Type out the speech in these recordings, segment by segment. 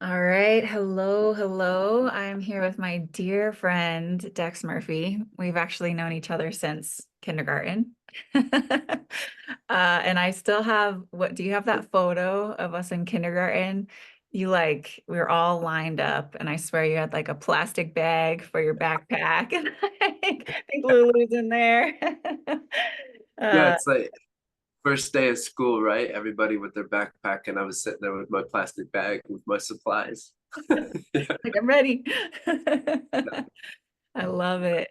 All right. Hello. Hello. I'm here with my dear friend, Dex Murphy. We've actually known each other since kindergarten. And I still have do you have that photo of us in kindergarten? We were all lined up, and I swear you had like a plastic bag for your backpack. And I think Lulu's in there. Yeah, Uh, it's like first day of school, right? Everybody with their backpack, and I was sitting there with my plastic bag with my supplies. Yeah, like I'm ready. I love it.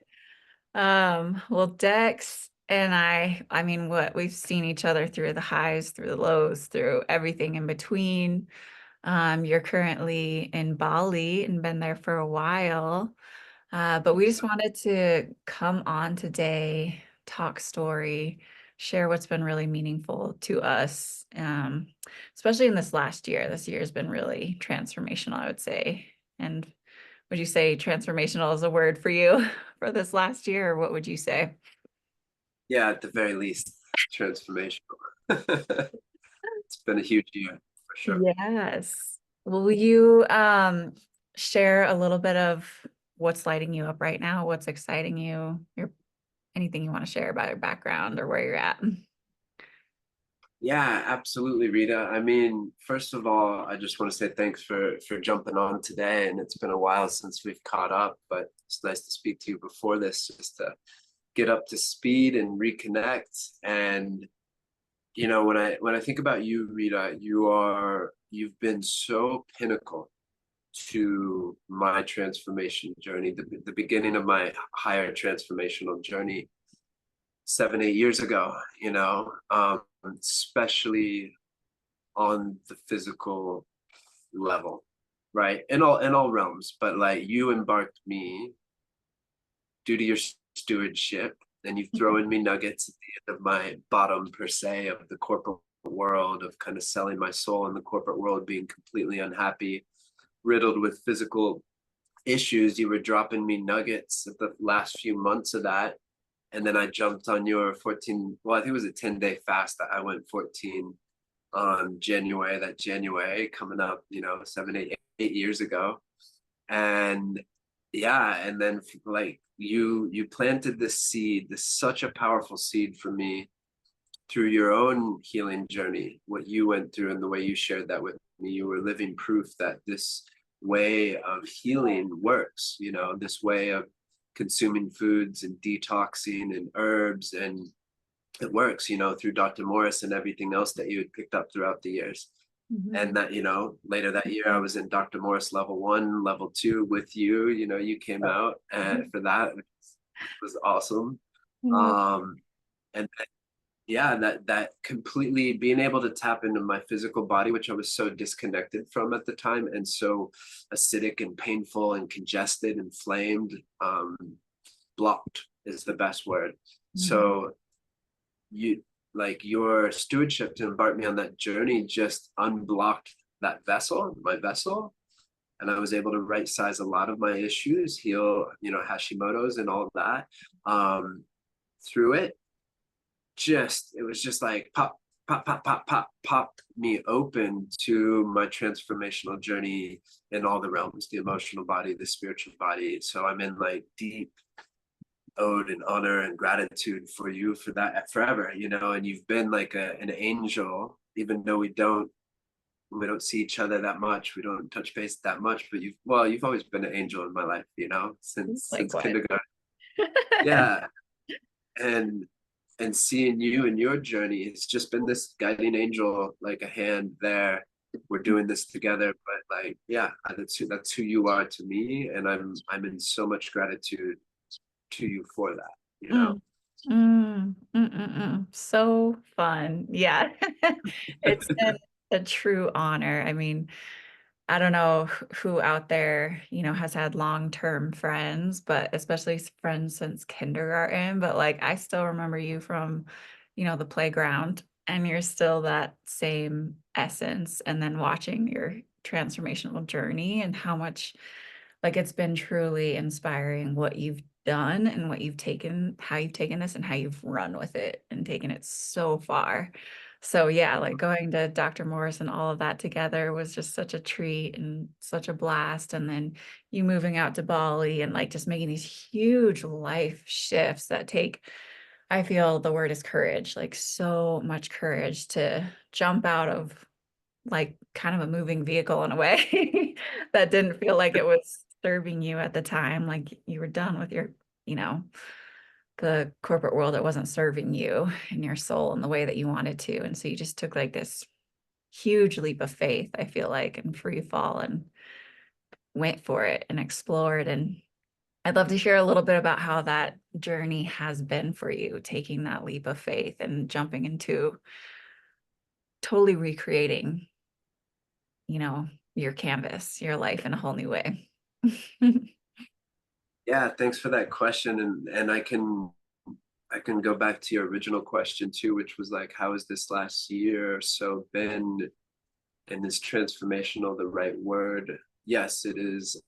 Well, Dex and I mean, we've seen each other through the highs, through the lows, through everything in between. You're currently in Bali and been there for a while. But we just wanted to come on today, talk story, share what's been really meaningful to us, especially in this last year. This year has been really transformational, I would say. And would you say transformational is a word for you for this last year, or what would you say? yeah, at the very least, transformational. It's been a huge year for sure. Yes. Will you share a little bit of what's lighting you up right now? What's exciting you? Anything you want to share about your background or where you're at? Yeah, absolutely, Rita. I mean, first of all, I just want to say thanks for jumping on today. And it's been a while since we've caught up, but it's nice to speak to you before this, just to get up to speed and reconnect. And when I think about you, Rita, you've been so pinnacle to my transformation journey, the beginning of my higher transformational journey 7 8 years ago. Especially on the physical level, right? In all realms, but like you embarked me due to your stewardship, and you've thrown me nuggets at the end of my bottom per se of the corporate world, of kind of selling my soul in the corporate world, being completely unhappy, riddled with physical issues. You were dropping me nuggets at the last few months of that. And then I jumped on your 14, well, I think it was a 10-day fast that I went 14 on January coming up, 7 8 8 years ago. And yeah, and then like you planted this seed, this such a powerful seed for me through your own healing journey, what you went through and the way you shared that with me. You were living proof that this way of healing works, this way of consuming foods and detoxing and herbs, and it works, through Dr. Morris and everything else that you had picked up throughout the years. Mhm. And that, later that year, I was in Dr. Morris level 1, level 2 with you. You came out for that, which was awesome. Mhm. And yeah, that completely being able to tap into my physical body, which I was so disconnected from at the time, and so acidic and painful and congested, inflamed, blocked is the best word. Mhm. So you like your stewardship to embark me on that journey just unblocked that vessel, my vessel, and I was able to right size a lot of my issues, heal, Hashimoto's and all of that, through it. Just it was just like pop pop pop pop pop pop me open to my transformational journey in all the realms, the emotional body, the spiritual body. So I'm in like deep ode and honor and gratitude for you for that forever, and you've been like an angel, even though we don't see each other that much, we don't touch base that much, but you've always been an angel in my life, since Likewise. kindergarten. Yeah. and and seeing you and your journey, it's just been this guiding angel, like a hand there. We're doing this together, but like, yeah, that's who you are to me, and I'm in so much gratitude to you for that. Mm. So fun. Yeah. It's been a true honor. I mean, I don't know who out there, has had long-term friends, but especially friends since kindergarten. But like, I still remember you from, the playground, and you're still that same essence. And then watching your transformational journey and how much, like, it's been truly inspiring what you've done and what you've taken, how you've taken this and how you've run with it and taken it so far. So yeah, like going to Dr. Morris and all of that together was just such a treat and such a blast. And then you moving out to Bali and like just making these huge life shifts that take, I feel the word is courage, like so much courage to jump out of like kind of a moving vehicle in a way that didn't feel like it was serving you at the time. Like you were done with your, you know, the corporate world that wasn't serving you and your soul in the way that you wanted to. And so you just took like this huge leap of faith, I feel like, and free fall and went for it and explored. And I'd love to hear a little bit about how that journey has been for you, taking that leap of faith and jumping into totally recreating, you know, your canvas, your life in a whole new way. Yeah, thanks for that question. And I can go back to your original question too, which was like, how has this last year or so been? And is transformational the right word? Yes, it is,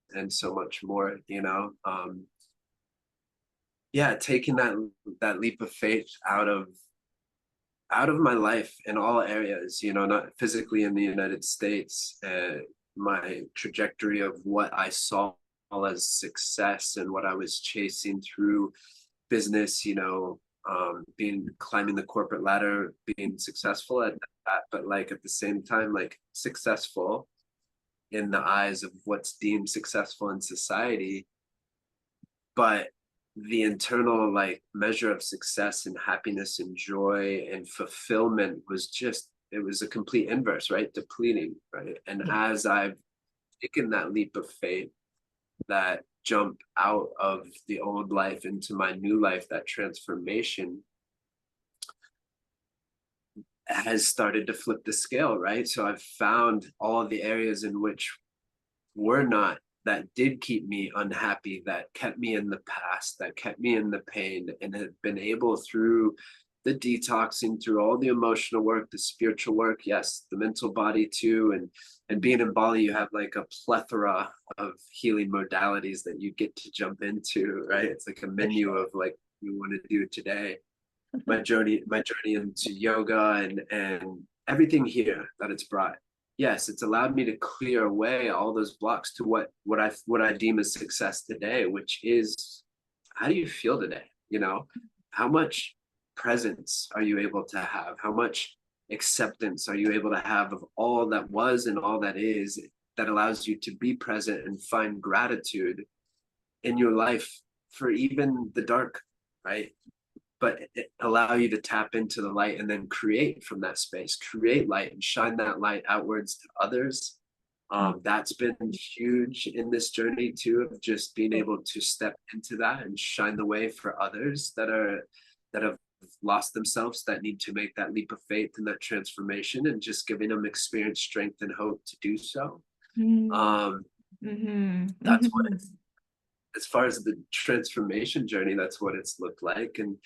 and so much more, you know. Yeah, taking that leap of faith out of my life in all areas, you know, not physically in the United States, my trajectory of what I saw as success and what I was chasing through business, you know, being climbing the corporate ladder, being successful at that, but like at the same time, like successful in the eyes of what's deemed successful in society, but the internal like measure of success and happiness and joy and fulfillment was just, it was a complete inverse, right? Depleting, right? And Yeah. as I've taken that leap of faith, that jump out of the old life into my new life, that transformation has started to flip the scale, right? So I've found all the areas in which were not, that did keep me unhappy, that kept me in the past, that kept me in the pain, and have been able through the detoxing, through all the emotional work, the spiritual work, yes, the mental body too, and being in Bali, you have like a plethora of healing modalities that you get to jump into, right? It's like a For menu sure. of like you want to do today. My journey into yoga and everything here that it's brought, yes, it's allowed me to clear away all those blocks to what I deem as success today, which is, how do you feel today, you know? How much presence are you able to have? How much acceptance are you able to have of all that was and all that is, that allows you to be present and find gratitude in your life for even the dark, right? But it allow you to tap into the light and then create from that space, create light and shine that light outwards to others. That's been huge in this journey too, of just being able to step into that and shine the way for others that have lost themselves, that need to make that leap of faith and that transformation, and just giving them experience, strength, and hope to do so. Mm, Um, mhm, that's what mhm, it's, as far as the transformation journey, that's what it's looked like. And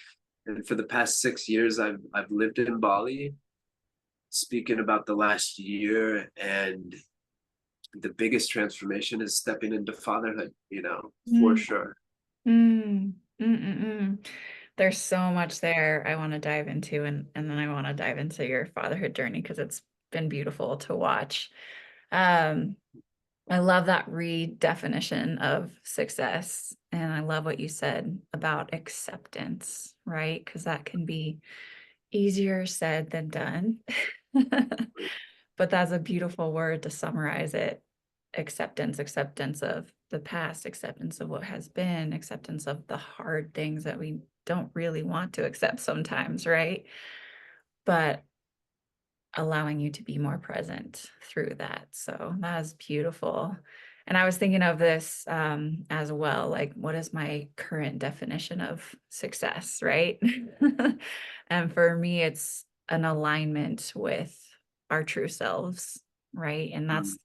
for the past 6 years, I've lived in Bali. Speaking about the last year, and the biggest transformation is stepping into fatherhood, you know, for mm, sure. mm, mm. There's so much there I want to dive into, and then I want to dive into your fatherhood journey because it's been beautiful to watch. Um, I love that redefinition of success, and I love what you said about acceptance, right? Because that can be easier said than done. But that's a beautiful word to summarize it. Acceptance, acceptance of the past, acceptance of what has been, acceptance of the hard things that we don't really want to accept sometimes, right? But allowing you to be more present through that. So that is beautiful. And I was thinking of this as well, like what is my current definition of success, right? And for me, it's an alignment with our true selves, right? And Mm, that's,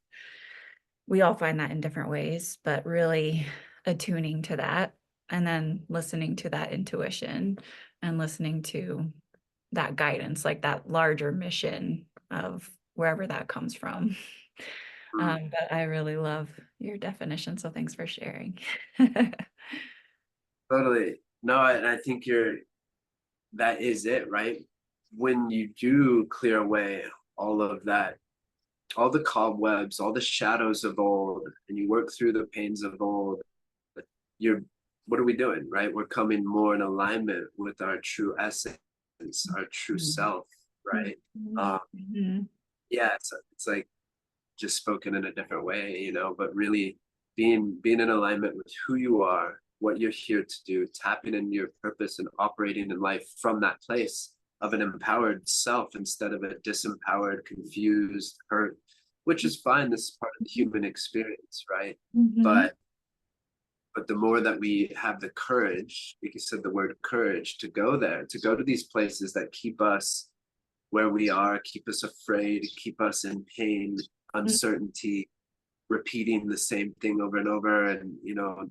we all find that in different ways, but really attuning to that and then listening to that intuition and listening to that guidance, like that larger mission of wherever that comes from. mm, But I really love your definition, so thanks for sharing. totally. No, and I think you're, that is it, right? when you do clear away all of that, all the cobwebs, all the shadows of old, and you work through the pains of old, you're what are we doing, right? We're coming more in alignment with our true essence, our true Mhm. self, right? Mhm. Um, Mhm. yeah, it's like just spoken in a different way, but really being in alignment with who you are, what you're here to do, tapping into your purpose and operating in life from that place of an empowered self instead of a disempowered, confused, hurt, which is fine. This is part of the human experience, right? Mhm. But the more that we have the courage, like you said, the word courage, to go there, to go to these places that keep us where we are, keep us afraid, keep us in pain, Mhm. uncertainty, repeating the same thing over and over, and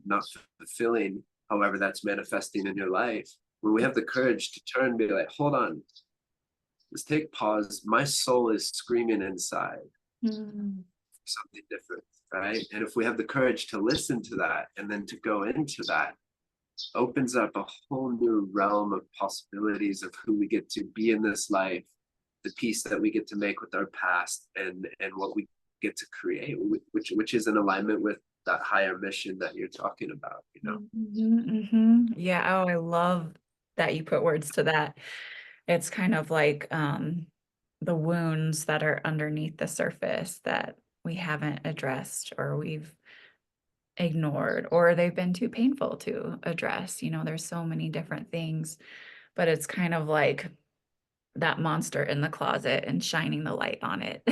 not fulfilling however that's manifesting in your life. When we have the courage to turn and be like, hold on, let's take pause. My soul is screaming inside Mhm. for something different, right? And if we have the courage to listen to that and then to go into that, opens up a whole new realm of possibilities of who we get to be in this life, the peace that we get to make with our past, and what we get to create, which is in alignment with that higher mission that you're talking about. Mhm. Mhm. Yeah. Oh, I love that you put words to that. It's kind of like the wounds that are underneath the surface that we haven't addressed or we've ignored or they've been too painful to address. There's so many different things, but it's kind of like that monster in the closet and shining the light on it.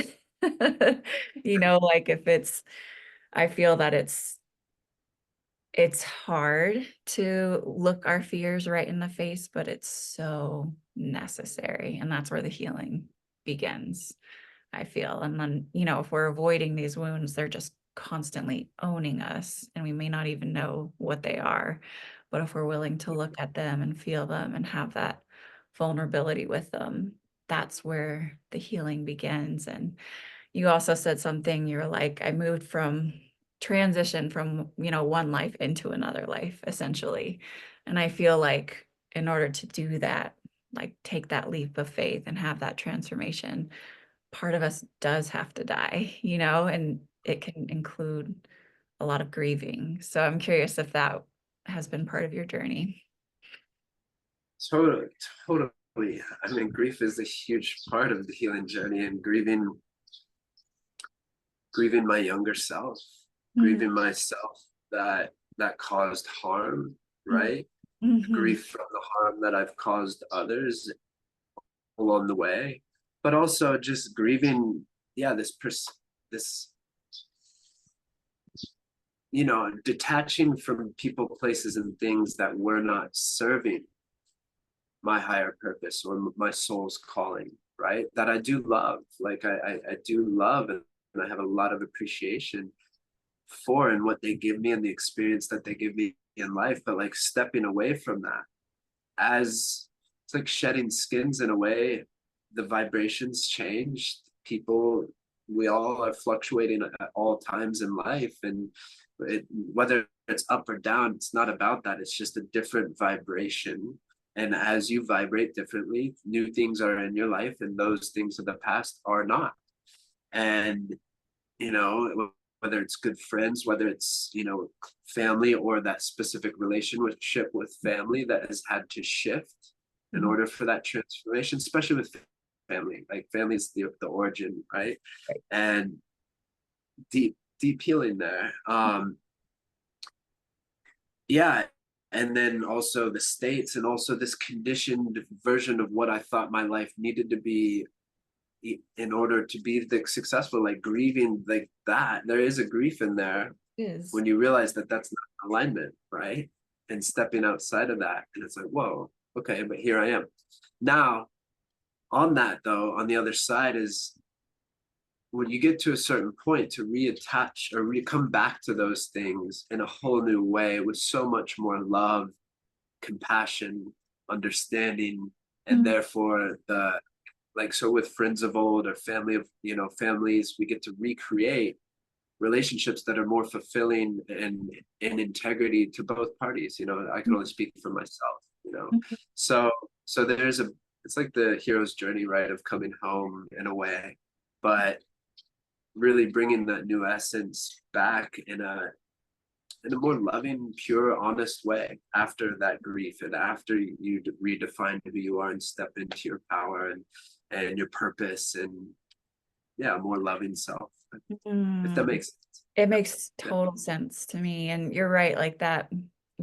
Like if I feel that it's hard to look our fears right in the face, but it's so necessary. And that's where the healing begins, I feel. And then, if we're avoiding these wounds, they're just constantly owning us, and we may not even know what they are. But if we're willing to look at them and feel them and have that vulnerability with them, that's where the healing begins. And you also said something, you're like, I moved from transition from, one life into another life, essentially. And I feel like in order to do that, like take that leap of faith and have that transformation, part of us does have to die, and it can include a lot of grieving. So I'm curious if that has been part of your journey. Totally, totally. I mean, grief is a huge part of the healing journey, and grieving my younger self, Mhm. grieving myself that caused harm, right? Mhm. Grief from the harm that I've caused others along the way, but also just grieving, yeah, this detaching from people, places, and things that were not serving my higher purpose or my soul's calling, right? That I do love, like I do love, and I have a lot of appreciation for, and what they give me and the experience that they give me in life. But like stepping away from that, as it's like shedding skins in a way, the vibrations change. People, we all are fluctuating at all times in life, and whether it's up or down, it's not about that. It's just a different vibration. And as you vibrate differently, new things are in your life, and those things of the past are not. And whether it's good friends, whether it's family, or that specific relationship with family that has had to shift in Mhm. order for that transformation, especially with family. Like family is the origin, right? Right. And deep healing there. Yeah. And then also the states, and also this conditioned version of what I thought my life needed to be in order to be successful, like grieving, like that there is a grief in there Is. when you realize that that's not alignment, right? And stepping outside of that, and it's like, whoa, okay, but here I am now. On that though, on the other side is when you get to a certain point to reattach or come back to those things in a whole new way with so much more love, compassion, understanding, and Mhm. therefore the like, so with friends of old or family of families, we get to recreate relationships that are more fulfilling and in integrity to both parties. I can only speak for myself. Mhm. So there's a it's like the hero's journey, right, of coming home in a way, but really bringing that new essence back in a more loving, pure, honest way after that grief and after you redefine who you are and step into your power and your purpose and yeah, a more loving self. If that Mm. makes sense. It makes Yeah. total sense to me. And you're right, like that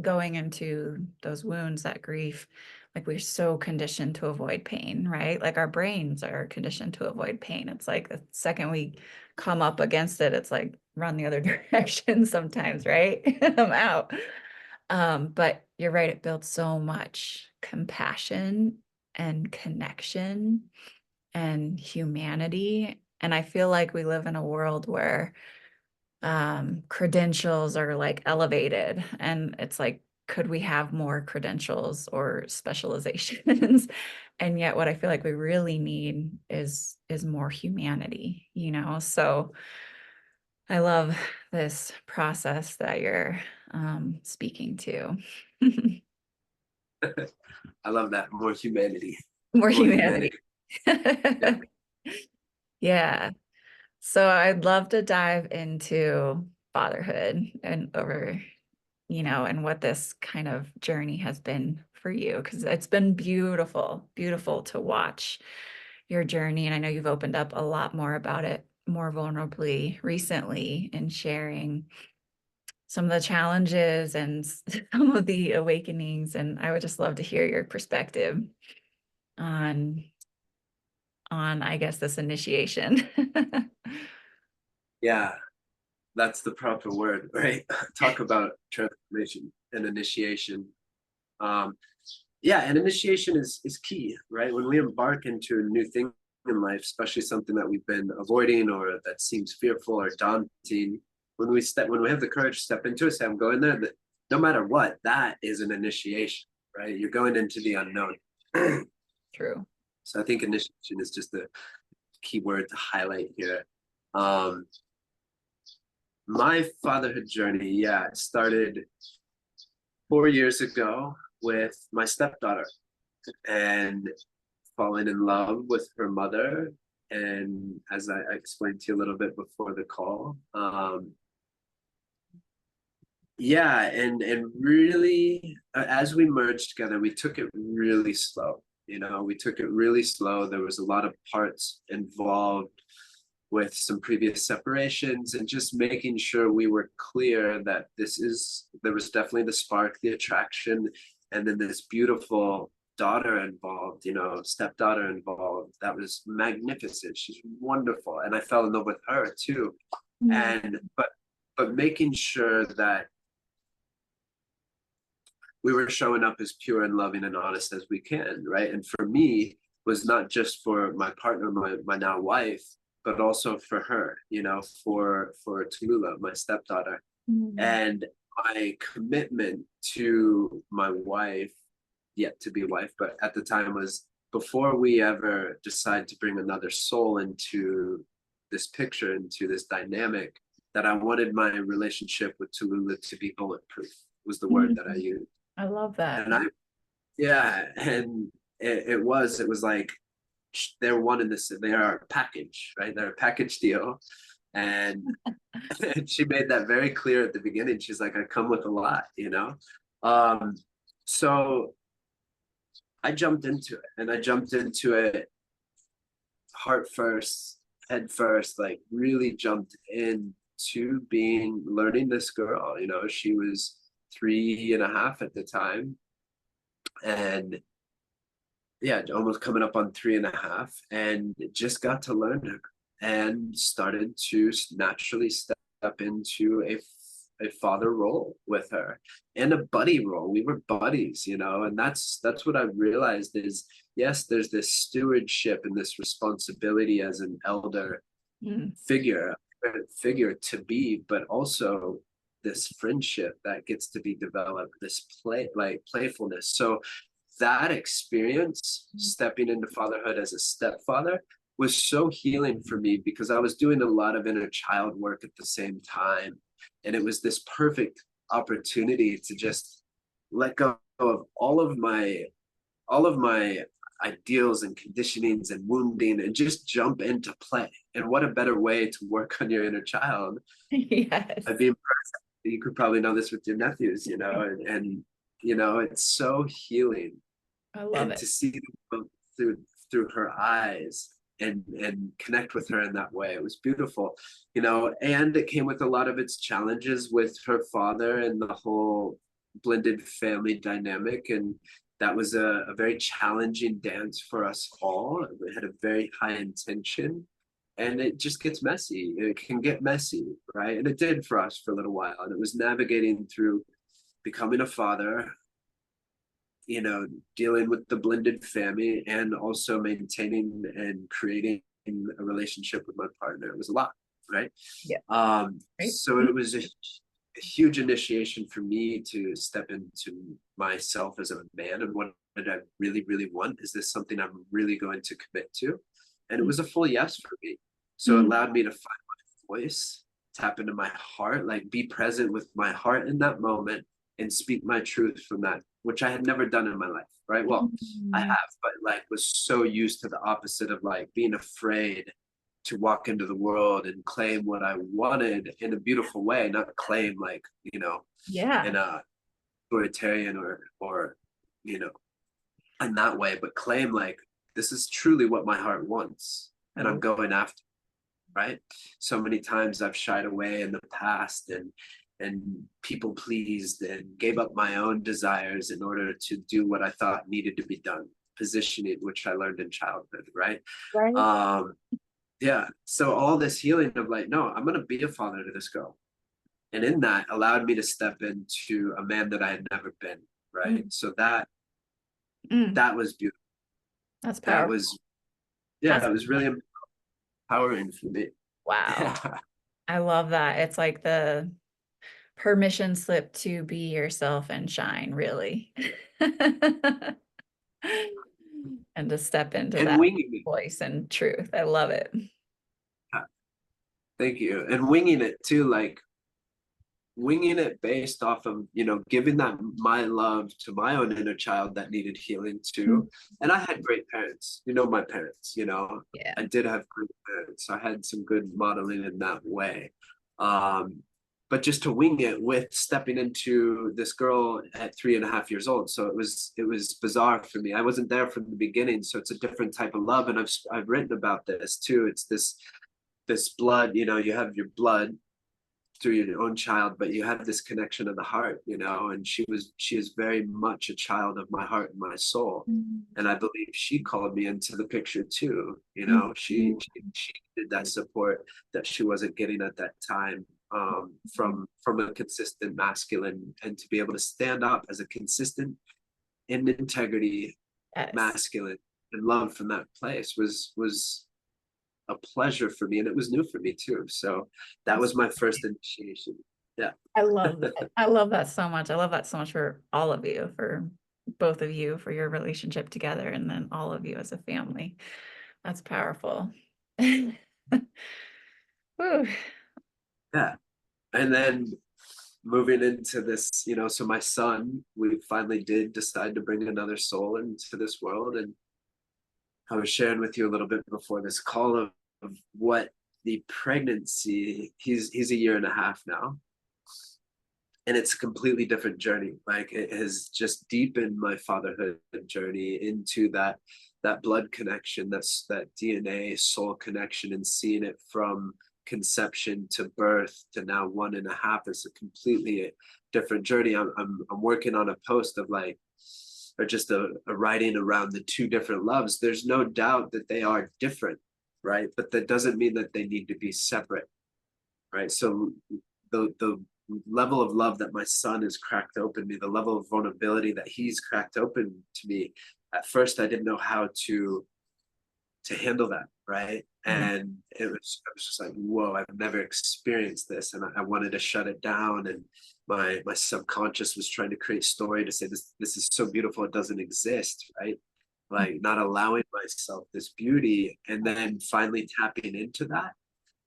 going into those wounds, that grief, like we're so conditioned to avoid pain, right? Like our brains are conditioned to avoid pain. It's like the second we come up against it, it's like run the other direction sometimes, right? I'm out. But you're right, it builds so much compassion and connection and humanity. And I feel like we live in a world where credentials are like elevated, and it's like, could we have more credentials or specializations? And yet what I feel like we really need is more humanity, you know? So I love this process that you're speaking to. I love that. More humanity. More More humanity. humanity. Yeah. Yeah. So I'd love to dive into fatherhood and over, you know, and what this kind of journey has been for you, because it's been beautiful, beautiful to watch your journey. And I know you've opened up a lot more about it more vulnerably recently in sharing some of the challenges and some of the awakenings. And I would just love to hear your perspective on I guess this initiation. Yeah. That's the proper word, right? Talk about transformation and initiation. Um, yeah, and initiation is key, right? When we embark into a new thing in life, especially something that we've been avoiding or that seems fearful or daunting, when we have the courage to step into it, say, I'm going there, that no matter what, that is an initiation, right? You're going into the unknown. True. So I think initiation is just the key word to highlight here. Um, my fatherhood journey, yeah, it started 4 years ago with my stepdaughter and falling in love with her mother. And as I explained to you a little bit before the call, yeah, and really, as we merged together, we took it really slow. You know, we took it really slow. There was a lot of parts involved with some previous separations and just making sure we were clear that there was definitely the spark, the attraction, and then this beautiful daughter involved, you know, stepdaughter involved. That was magnificent. She's wonderful. And I fell in love with her too. Mm. And but making sure that we were showing up as pure and loving and honest as we can, right? And for me, was not just for my partner, my now wife, but also for her, you know, for Tallulah, my stepdaughter. Mm. And my commitment to my wife, yet to be wife, but at the time was before we ever decide to bring another soul into this picture, into this dynamic, that I wanted my relationship with Tallulah to be bulletproof was the word that I Mm. used. I love that. And yeah, and it was like they're one in this, they are a package, right? They're a package deal. And, and she made that very clear at the beginning. She's like, I come with a lot, you know? Um, so I jumped into it and I jumped into it heart first, head first, like really jumped into learning this girl. You know, she was 3.5 at the time. And yeah, almost coming up on 3.5, and just got to learn her and started to naturally step into a father role with her and a buddy role. We were buddies, you know, and that's what I realized is yes, there's this stewardship and this responsibility as an elder Mm. figure figure to be, but also this friendship that gets to be developed, this playfulness. So that experience stepping into fatherhood as a stepfather was so healing for me because I was doing a lot of inner child work at the same time. And it was this perfect opportunity to just let go of all of my ideals and conditionings and wounding and just jump into play. And what a better way to work on your inner child. Yes. I'd be impressed. You could probably know this with your nephews, you know, and you know, it's so healing. I love And it. to see the world through her eyes and connect with her in that way, it was beautiful, you know. And it came with a lot of its challenges with her father and the whole blended family dynamic, and that was a very challenging dance for us all. It had a very high intention, and it just gets messy. It can get messy, right? And it did for us for a little while, and it was navigating through becoming a father, you know, dealing with the blended family and also maintaining and creating a relationship with my partner. It was a lot, right? Yeah. Right. So it was a huge initiation for me to step into myself as a man and what did I really, really want? Is this something I'm really going to commit to? And it was a full yes for me. So it Mm. allowed me to find my voice, tap into my heart, like be present with my heart in that moment and speak my truth from that, which I had never done in my life, right? Well, I Mm. have, but like was so used to the opposite of like being afraid to walk into the world and claim what I wanted in a beautiful way, not claim like, you know, Yeah. in a authoritarian or, you know, in that way, but claim like this is truly what my heart wants and I'm going after, right? So many times I've shied away in the past and people pleased and gave up my own desires in order to do what I thought needed to be done. Positioning, which I learned in childhood, right? Right. Um, yeah. So all this healing of like, no, I'm gonna be a father to this girl. And in that allowed me to step into a man that I had never been, right? Mm. So Mm. that was beautiful. That's That powerful. was, yeah, That's it was really empowering for me. wow. Yeah. I love that. It's like the permission slip to be yourself and shine, really. And to step into And that winging it. voice and truth. I love it. Thank you. And winging it too, like winging it based off of, you know, giving that my love to my own inner child that needed healing Mm. too. And I had great parents, you know, my parents, you know, Yeah. I did have great parents. I had some good modeling in that way. Um, but just to wing it with stepping into this girl at 3.5 years old. So it was bizarre for me. I wasn't there from the beginning. So it's a different type of love. And I've written about this too. It's this blood, you know, you have your blood through your own child, but you have this connection of the heart, you know, and she is very much a child of my heart and my soul. Mm. And I believe she called me into the picture too, you know, Mhm. she did that support that she wasn't getting at that time, from a consistent masculine, and to be able to stand up as a consistent in integrity Yes. masculine and love from that place was a pleasure for me, and it was new for me too. So that That's was my first initiation. Yeah. I love that. I love that so much. I love that so much for all of you, for both of you, for your relationship together, and then all of you as a family. That's powerful. Whew. Yeah. And then moving into this, you know, so my son, we finally did decide to bring another soul into this world. And I was sharing with you a little bit before this call of what the pregnancy, he's a year and a half now, and it's a completely different journey. Like it has just deepened my fatherhood journey into that blood connection, that DNA soul connection, and seeing it from conception to birth to now 1.5 is a completely different journey. I'm working on a post of like, or just a writing around the two different loves. There's no doubt that they are different, right? But that doesn't mean that they need to be separate, right? So the level of love that my son has cracked open me, the level of vulnerability that he's cracked open to me, at first I didn't know how to handle that, right? Mm. And I was just like, whoa, I've never experienced this, and I wanted to shut it down, and my subconscious was trying to create story to say this is so beautiful it doesn't exist, right? Like not allowing myself this beauty, and then finally tapping into that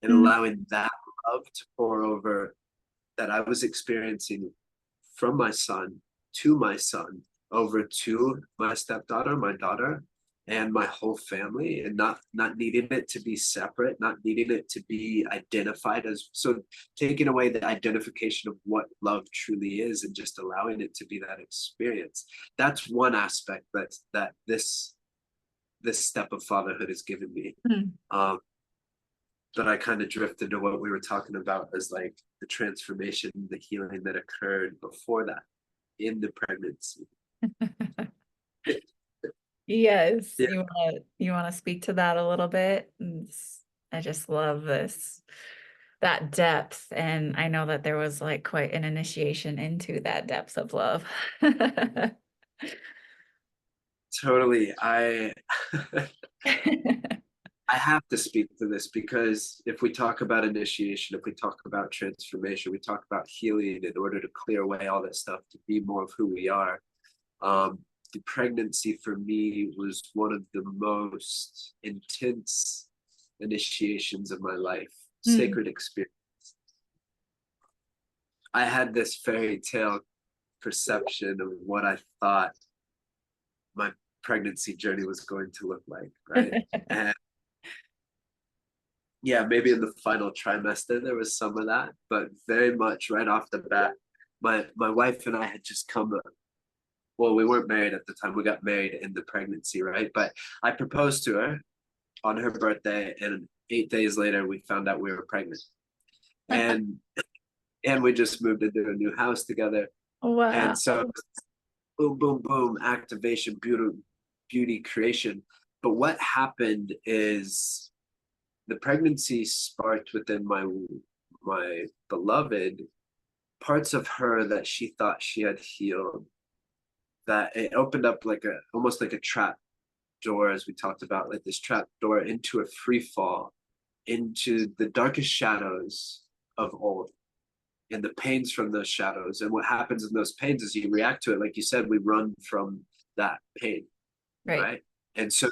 and Mm. allowing that love to pour over that I was experiencing from my son to my son over to my stepdaughter, my daughter, and my whole family, and not needing it to be separate, not needing it to be identified as, so taking away the identification of what love truly is and just allowing it to be that experience. That's one aspect that this step of fatherhood has given me. Mm. um but I kind of drifted to what we were talking about as like the transformation, the healing that occurred before that in the pregnancy. Yes, Yeah, you wanna speak to that a little bit? I just love this, that depth, and I know that there was like quite an initiation into that depth of love. totally. I have to speak to this because if we talk about initiation, if we talk about transformation, we talk about healing in order to clear away all that stuff to be more of who we are. The pregnancy for me was one of the most intense initiations of my life, Mm. sacred experience. I had this fairy tale perception of what I thought my pregnancy journey was going to look like, right? And yeah, maybe in the final trimester there was some of that, but very much right off the bat, my wife and I had just come. Well, we weren't married at the time. We got married in the pregnancy, right? But I proposed to her on her birthday, and 8 days later, we found out we were pregnant, and we just moved into a new house together, and Wow. so boom, boom, boom, activation, beauty creation. But what happened is the pregnancy sparked within my beloved parts of her that she thought she had healed, that it opened up like a almost like a trap door, as we talked about, like this trap door into a free fall into the darkest shadows of old and the pains from those shadows. And what happens in those pains is you react to it. Like you said, we run from that pain, Right. right? And so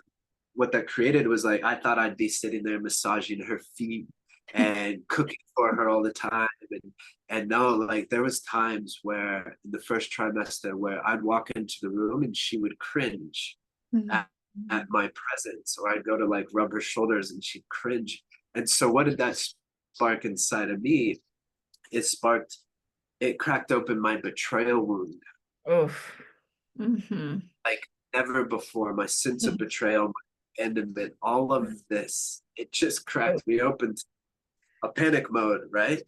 what that created was like, I thought I'd be sitting there massaging her feet and cooking for her all the time. And no, like there was times where in the first trimester where I'd walk into the room and she would cringe Mhm. at, at my presence, or I'd go to like rub her shoulders and she'd cringe. And so what did that spark inside of me? It cracked open my betrayal wound Oof. Hmm. like never before. My sense of betrayal, my abandonment, all of this, it just cracked me open to a panic mode, right?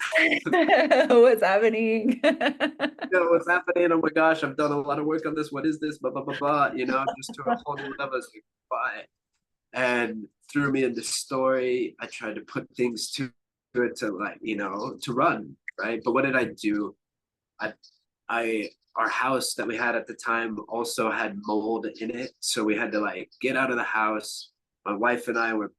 What's happening? You know, what's happening? Oh my gosh, I've done a lot of work on this. What is this? Blah, blah, blah, blah. You know, just to a whole new level. It's like, why? And threw me into story. I tried to put things to it to like, to run, right? But what did I do? I I our house that we had at the time also had mold in it, so we had to like get out of the house. My wife and I were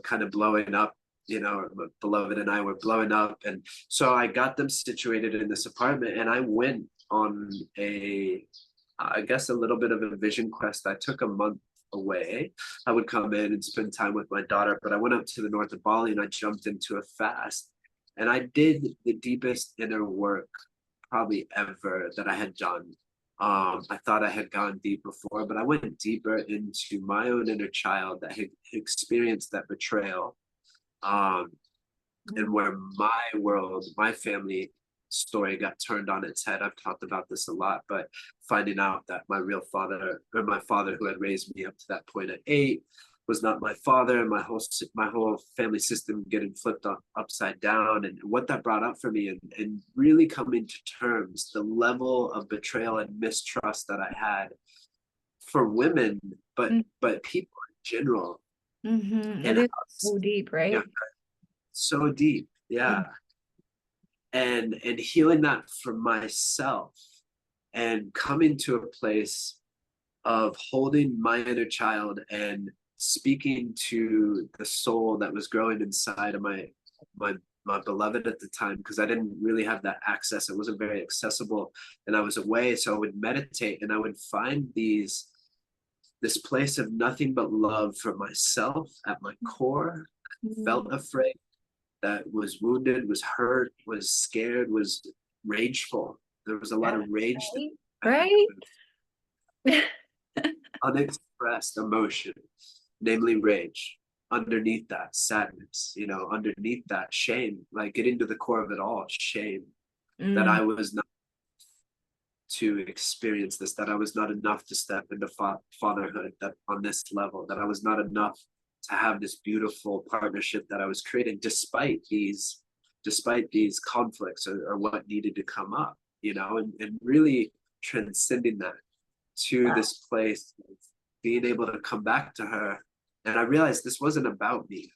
kind of blowing up, my beloved and I were blowing up, and so I got them situated in this apartment, and I went on I guess a little bit of a vision quest. I took a month away. I would come in and spend time with my daughter, but I went up to the north of Bali and I jumped into a fast, and I did the deepest inner work probably ever that I had done. I thought I had gone deep before, but I went deeper into my own inner child that had experienced that betrayal, um, and where my world, my family story got turned on its head. I've talked about this a lot, but finding out that my real father, or my father who had raised me up to that point at 8, was not my father, and my whole family system getting flipped upside down, and what that brought up for me, and really coming to terms the level of betrayal and mistrust that I had for women, but people in general, Mm-hmm. It and how, is so deep, you know, right? so deep, yeah. And healing that for myself and coming to a place of holding my inner child and speaking to the soul that was growing inside of my my beloved at the time, because I didn't really have that access. It wasn't very accessible and I was away. So I would meditate and I would find this place of nothing but love for myself at my core. I Mhm. felt afraid, that was wounded, was hurt, was scared, was rageful. There was a lot Yeah, of rage that right? Right? suppressed emotion, namely rage, underneath that sadness, underneath that shame, like getting to the core of it all, shame that Mm, I was not to experience this, that I was not enough to step into fatherhood, that on this level, that I was not enough to have this beautiful partnership that I was creating, despite these conflicts, or what needed to come up, and really transcending that to wow. this place of being able to come back to her. And I realized this wasn't about me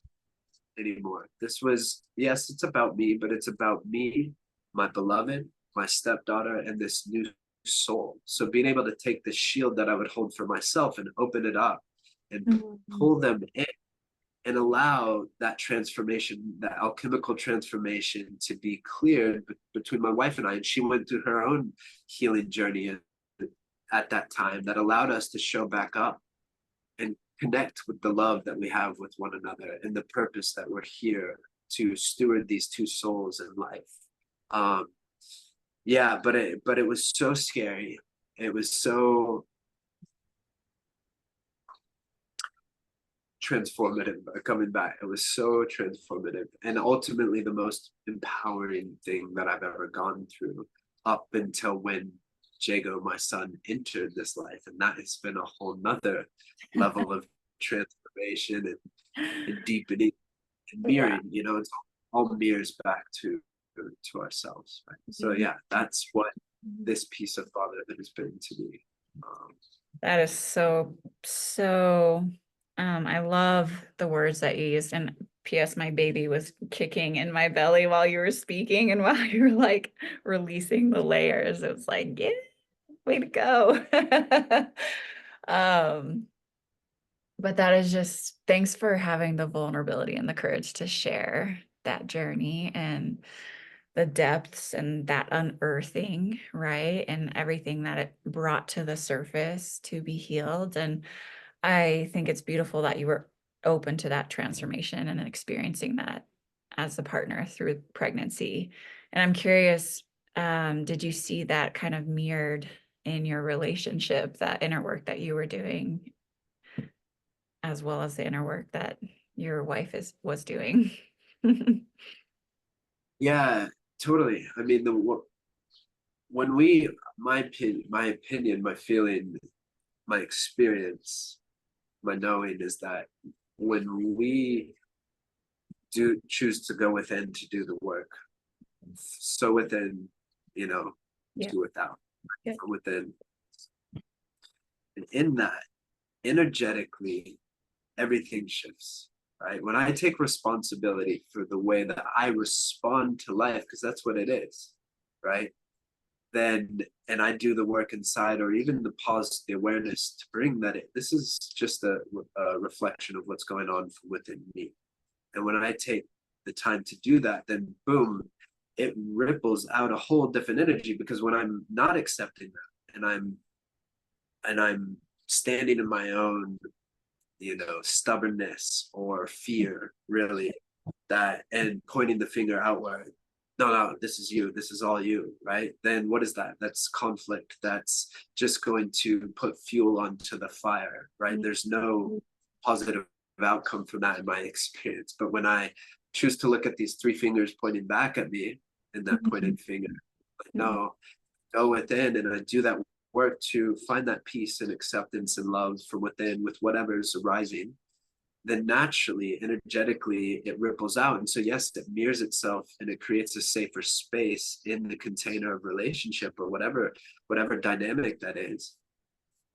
anymore. This was, yes, it's about me, but it's about me, my beloved, my stepdaughter, and this new soul. So being able to take the shield that I would hold for myself and open it up and Mhm. pull them in and allow that transformation, that alchemical transformation, to be cleared between my wife and I. And she went through her own healing journey at that time that allowed us to show back up and connect with the love that we have with one another and the purpose that we're here to steward these two souls in life. Um, yeah, but it was so scary. It was so transformative coming back. It was so transformative, and ultimately the most empowering thing that I've ever gone through, up until when Jago, my son, entered this life. And that has been a whole nother level of transformation and deepening and Wow. mirroring. It's all mirrors back to ourselves, right? So yeah, that's what this piece of fatherhood has been to me. um, That is so, so, I love the words that you used. And P.S. My baby was kicking in my belly while you were speaking and while you were like releasing the layers. It was like, yeah, way to go. Um, but that is just, thanks for having the vulnerability and the courage to share that journey and the depths and that unearthing, right? And everything that it brought to the surface to be healed. And I think it's beautiful that you were open to that transformation and experiencing that as a partner through pregnancy. And I'm curious, did you see that kind of mirrored in your relationship, that inner work that you were doing, as well as the inner work that your wife was doing? yeah, totally. I mean, when we my opinion, my feeling, my experience, my knowing is that when we do choose to go within to do the work, so within, you know Yeah. to without, Yeah. from within, and in that, energetically, everything shifts. Right, when I take responsibility for the way that I respond to life, because that's what it is, right? Then, and I do the work inside, or even the pause, the awareness to bring that in. This is just a reflection of what's going on from within me. And when I take the time to do that, then boom, it ripples out a whole different energy. Because when I'm not accepting that, and I'm standing in my own, stubbornness or fear, really, that, and pointing the finger outward, no, no, this is you, this is all you, right? Then what is that? That's conflict. That's just going to put fuel onto the fire, right? There's no positive outcome from that in my experience. But when I choose to look at these three fingers pointing back at me, and that pointed finger, like, no, go within, and I do that work to find that peace and acceptance and love from within with whatever's arising, then naturally, energetically, it ripples out. And so, yes, it mirrors itself, and it creates a safer space in the container of relationship, or whatever dynamic that is,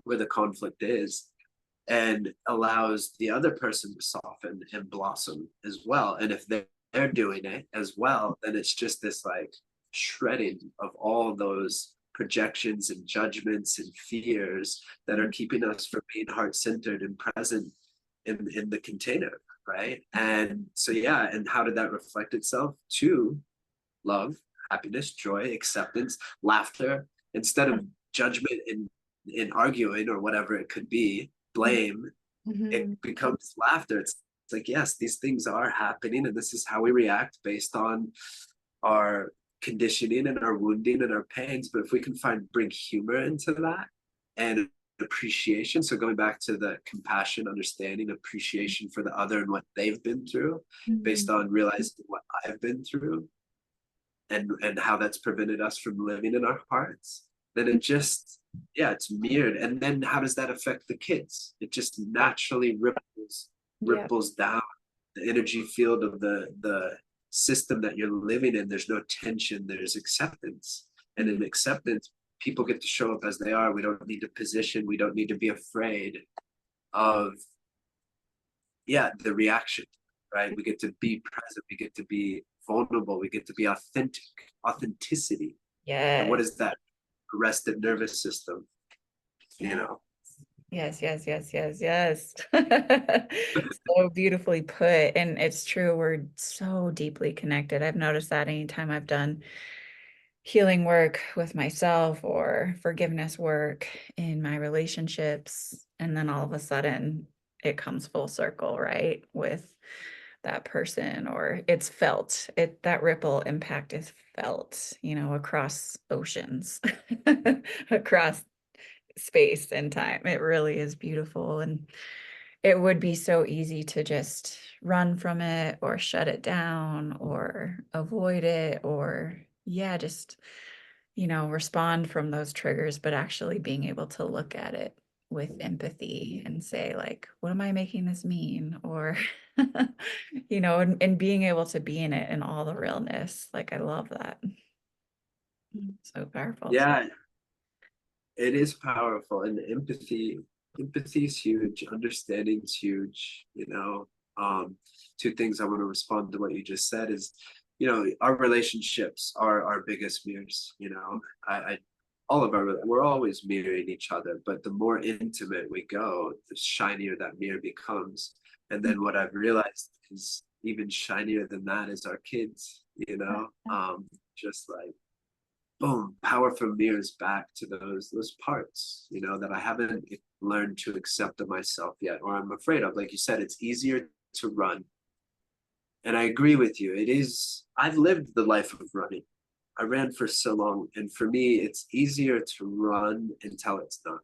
where the conflict is, and allows the other person to soften and blossom as well. And if they're doing it as well, then it's just this like shredding of all those projections and judgments and fears that are keeping us from being heart-centered and present in the container, right? And so, yeah, and how did that reflect itself? To love, happiness, joy, acceptance, laughter, instead of judgment and arguing, or whatever it could be, blame. It Mhm. becomes laughter. It's like, yes, these things are happening, and this is how we react based on our conditioning and our wounding and our pains. But if we can bring humor into that, and appreciation. So going back to the compassion, understanding, appreciation for the other and what they've been through, based Mhm. on realizing what I've been through and how that's prevented us from living in our hearts, then it just, yeah, it's mirrored. And then how does that affect the kids? It just naturally Yeah. ripples down the energy field of the system that you're living in. There's no tension, there's acceptance. And in Mm. acceptance, people get to show up as they are. We don't need to position, we don't need to be afraid of, yeah, the reaction, right? We get to be present, we get to be vulnerable, we get to be authentic. Authenticity. And what Yes. is that? Rested nervous system, you Yeah. know. Yes, yes, yes, yes, yes. So beautifully put. And it's true, we're so deeply connected. I've noticed that anytime I've done healing work with myself or forgiveness work in my relationships, and then all of a sudden it comes full circle, right? With that person, or it's felt. That ripple impact is felt, across oceans, across space and time. It really is beautiful. And it would be so easy to just run from it or shut it down or avoid it or, yeah, just, respond from those triggers, but actually being able to look at it with empathy and say, like, what am I making this mean? Or, and being able to be in it in all the realness. Like, I love that. So powerful. Yeah, it is powerful. And empathy is huge, understanding is huge, you know. Two things I want to respond to what you just said is, our relationships are our biggest mirrors, I all of our, we're always mirroring each other, but the more intimate we go, the shinier that mirror becomes. And then what I've realized is even shinier than that is our kids, just like, boom, powerful mirrors back to those parts, that I haven't learned to accept of myself yet, or I'm afraid of. Like you said, it's easier to run. And I agree with you. It is, I've lived the life of running. I ran for so long. And for me, it's easier to run until it's not,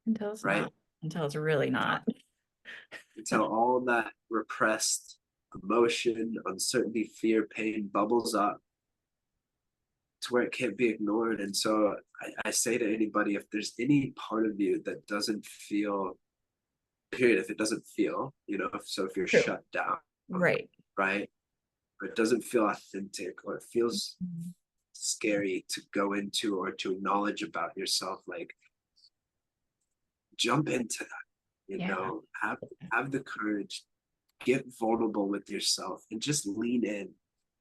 Until it's right? not, until it's really Until, not. until all that repressed emotion, uncertainty, fear, pain bubbles up to where it can't be ignored. And so I say to anybody, if there's any part of you that doesn't feel, period, if it doesn't feel, so if you're True. shut down, Right. right? Or it doesn't feel authentic, or it feels Mhm. scary to go into or to acknowledge about yourself, like, jump into that, Yeah. have the courage, get vulnerable with yourself and just lean in.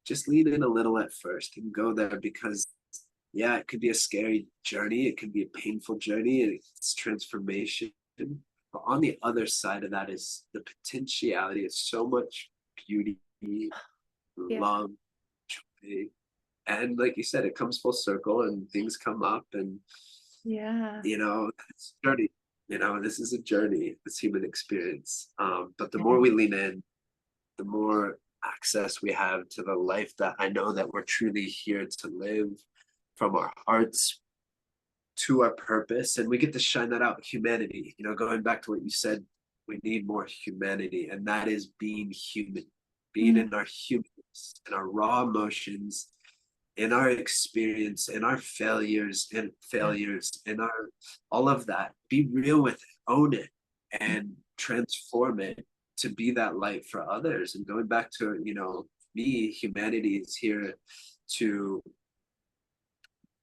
Just lean in a little at first and go there, because yeah, it could be a scary journey. It could be a painful journey. It's transformation. But on the other side of that is the potentiality of so much beauty, Yeah. love, joy. And like you said, it comes full circle and things come up. And, Yeah. it's a journey. This is a journey, this human experience. But the Yeah. more we lean in, the more access we have to the life that I know that we're truly here to live, from our hearts to our purpose. And we get to shine that out. Humanity, going back to what you said, we need more humanity, and that is being human, being Mm. in our humanness, in our raw emotions, in our experience, in our Yeah. failures, in our all of that. Be real with it, own it, and transform it to be that light for others. And going back to, me, humanity is here to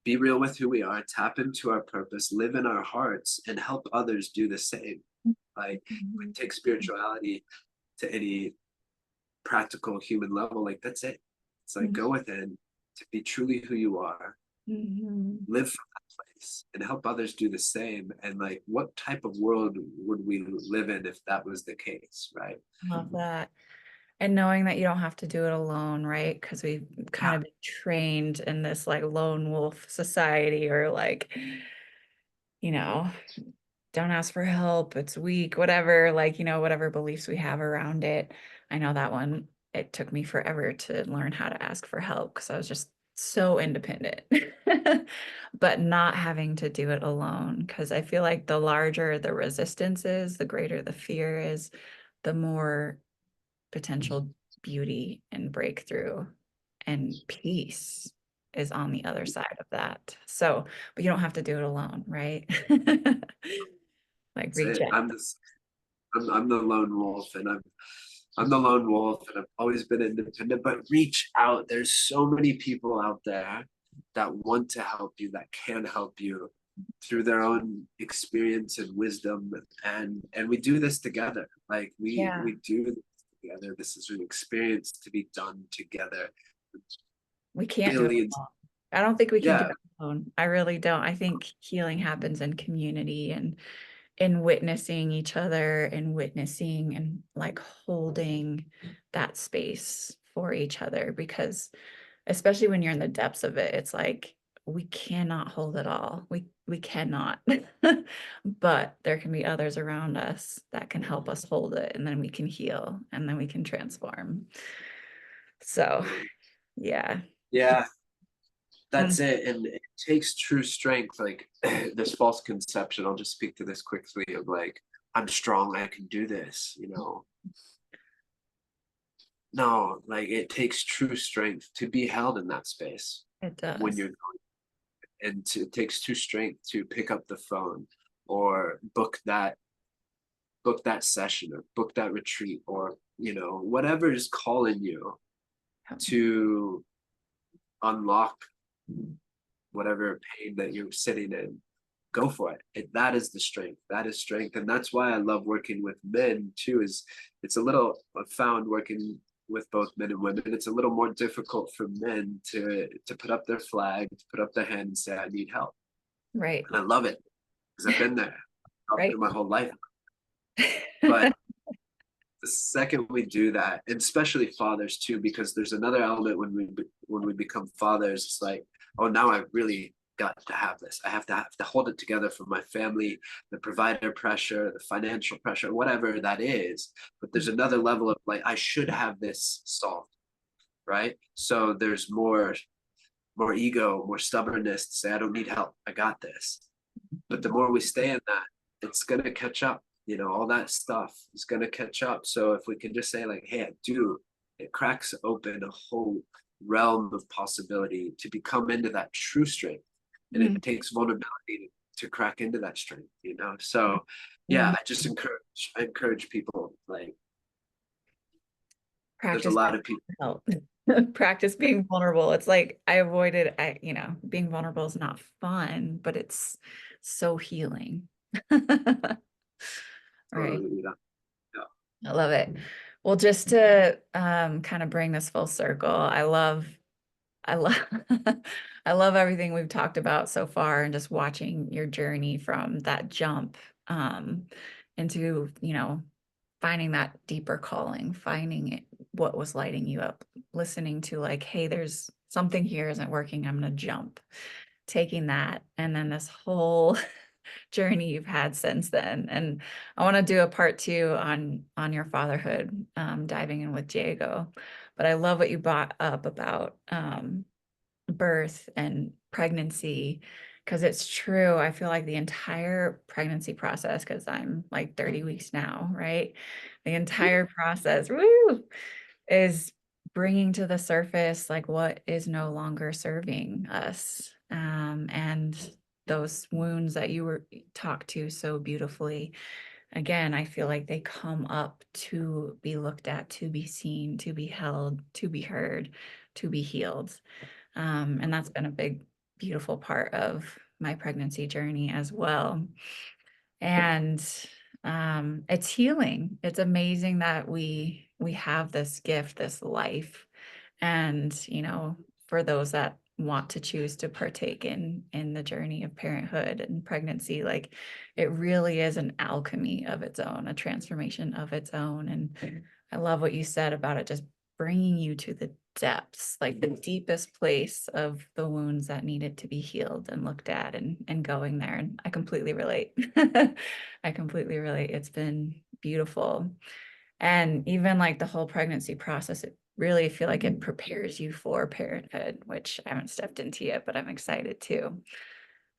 be real with who we are, tap into our purpose, live in our hearts, and help others do the same. Like, we Mhm. take spirituality to any practical human level, like, that's it. It's like, go within to be truly who you are, Mhm. live from that place, and help others do the same. And like, what type of world would we live in if that was the case, right? Love that. And knowing that you don't have to do it alone, right? Because we've kind Yeah, of been trained in this like lone wolf society, or like, you know, don't ask for help, it's weak, whatever, like, whatever beliefs we have around it. I know that one, it took me forever to learn how to ask for help because I was just so independent, but not having to do it alone. Because I feel like the larger the resistance is, the greater the fear is, the more potential beauty and breakthrough and peace is on the other side of that. So, but you don't have to do it alone, right? Like That's reach it. out. I'm the lone wolf, and I'm the lone wolf, and I've always been independent. But reach out. There's so many people out there that want to help you, that can help you through their own experience and wisdom, and we do this together. Like Yeah, we do this together. This is an experience to be done together. we can't do it Billions. alone. I don't think we can do Yeah, it alone. I really don't. I think healing happens in community and in witnessing each other and witnessing and like holding that space for each other because especially when you're in the depths of it, it's like we cannot hold it all. We cannot. But there can be others around us that can help us hold it and then we can heal and then we can transform. So, yeah. yeah. Mm, That's it, and it takes true strength. Like this false conception, I'll just speak to this quickly, of like, I'm strong, I can do this, you know. No, like it takes true strength to be held in that space it when does. you're it takes true strength to pick up the phone or book that session or book that retreat, or you know, whatever is calling you to unlock whatever pain that you're sitting in. Go for That is the strength. That is strength. And that's why I love working with men too, is it's a little, I've found working with both men and women, it's a little more difficult for men to put up their flag, to put up their hand and say, I need help. Right. And I love it because I've been there all through Right. my whole life. But the second we do that, and especially fathers too, because there's another element when we become fathers, it's like, oh, now I really got to have this. I have to hold it together for my family, the provider pressure, the financial pressure, whatever that is. But there's another level of like, I should have this solved, right? So there's more ego, more stubbornness to say, I don't need help. I got this. But the more we stay in that, it's gonna catch up. You know, all that stuff is gonna catch up. So if we can just say like, hey, I do, it cracks open a whole realm of possibility to become into that true strength. And Mm, it takes vulnerability to crack into that strength, you know. So yeah, mm. I encourage people, like there's a Practice lot that of people. help. Practice being vulnerable. It's like I avoided, being vulnerable is not fun, but it's so healing. Right. Totally, yeah. I love it. Well, just to kind of bring this full circle, I love I love everything we've talked about so far and just watching your journey from that jump um into, finding that deeper calling, finding what was lighting you up, listening to like, hey, there's something here isn't working, I'm gonna jump, taking that, and then this whole journey you've had since then. And I want to do a part two on your fatherhood, diving in with Diego. But I love what you brought up about birth and pregnancy because it's true. I feel like the entire pregnancy process, because I'm like 30 weeks now, right? The entire process, woo, is bringing to the surface like what is no longer serving us. And those wounds that you were talked to so beautifully. Again, I feel like they come up to be looked at, to be seen, to be held, to be heard, to be healed. And that's been a big, beautiful part of my pregnancy journey as well. And it's healing. It's amazing that we have this gift, this life. And, for those that want to choose to partake in the journey of parenthood and pregnancy, like it really is an alchemy of its own, a transformation of its own. And I love what you said about it just bringing you to the depths, like the deepest place of the wounds that needed to be healed and looked at and going there. And I completely relate. I completely relate. It's been beautiful. And even like the whole pregnancy process, really feel like it prepares you for parenthood, which I haven't stepped into yet, but I'm excited too.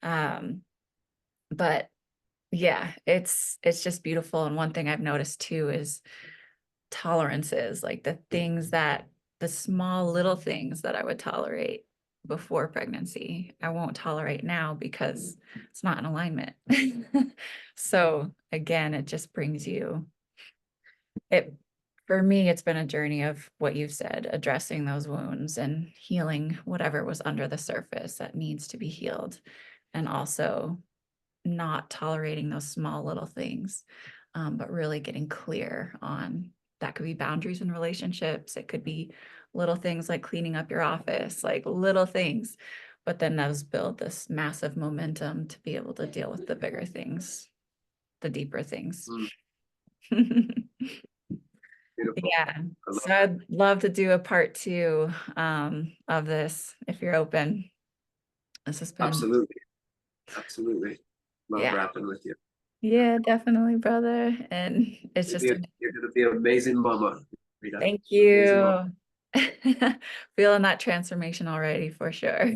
Um, but yeah, it's just beautiful. And one thing I've noticed too is tolerances, like the small little things that I would tolerate before pregnancy, I won't tolerate now because it's not in alignment. So again, it just brings you it for me, it's been a journey of what you've said, addressing those wounds and healing whatever was under the surface that needs to be healed, and also not tolerating those small little things, but really getting clear on that could be boundaries in relationships. It could be little things like cleaning up your office, like little things, but then those build this massive momentum to be able to deal with the bigger things, the deeper things. Mm, beautiful. Yeah. I love So it. I'd love to do a part two of this if you're open. This has been, Absolutely. Absolutely. Love yeah. rapping with you. Yeah, definitely, brother. And it's just You're gonna be an amazing mama, Rita. thank Amazing mama. you. Feeling that transformation already for sure.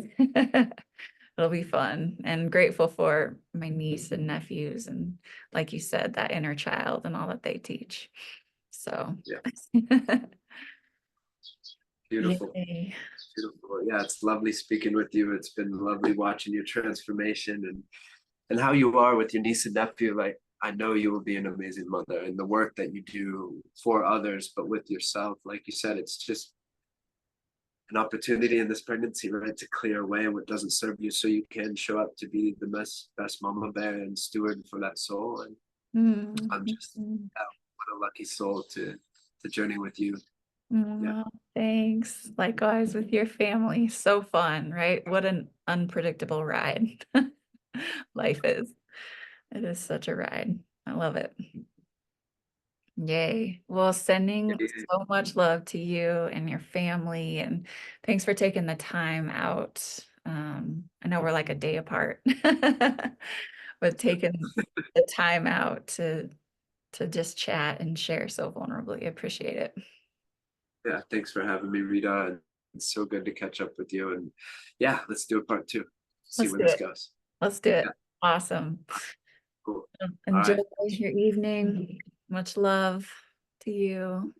It'll be fun and grateful for my niece and nephews and like you said, that inner child and all that they teach. So Yeah, beautiful. yay. Beautiful. Yeah, it's lovely speaking with you. It's been lovely watching your transformation and how you are with your niece and nephew. Like I know you will be an amazing mother and the work that you do for others, but with yourself, like you said, it's just an opportunity in this pregnancy, right, to clear away what doesn't serve you so you can show up to be the best mama bear and steward for that soul. And I'm just Mhm. what a lucky soul to journey with you. Yeah. Aw, thanks. Likewise with your family. So fun, right? What an unpredictable ride life is. It is such a ride. I love it. Yay. Well, sending so much love to you and your family, and thanks for taking the time out. I know we're like a day apart, but taking the time out to just chat and share so vulnerably. I appreciate it. Yeah, thanks for having me, Rita. And it's so good to catch up with you. And yeah, let's do a part two. See Let's where do this it. goes. Let's do it. Yeah, Awesome. cool. All Enjoy right. your evening. Much love to you.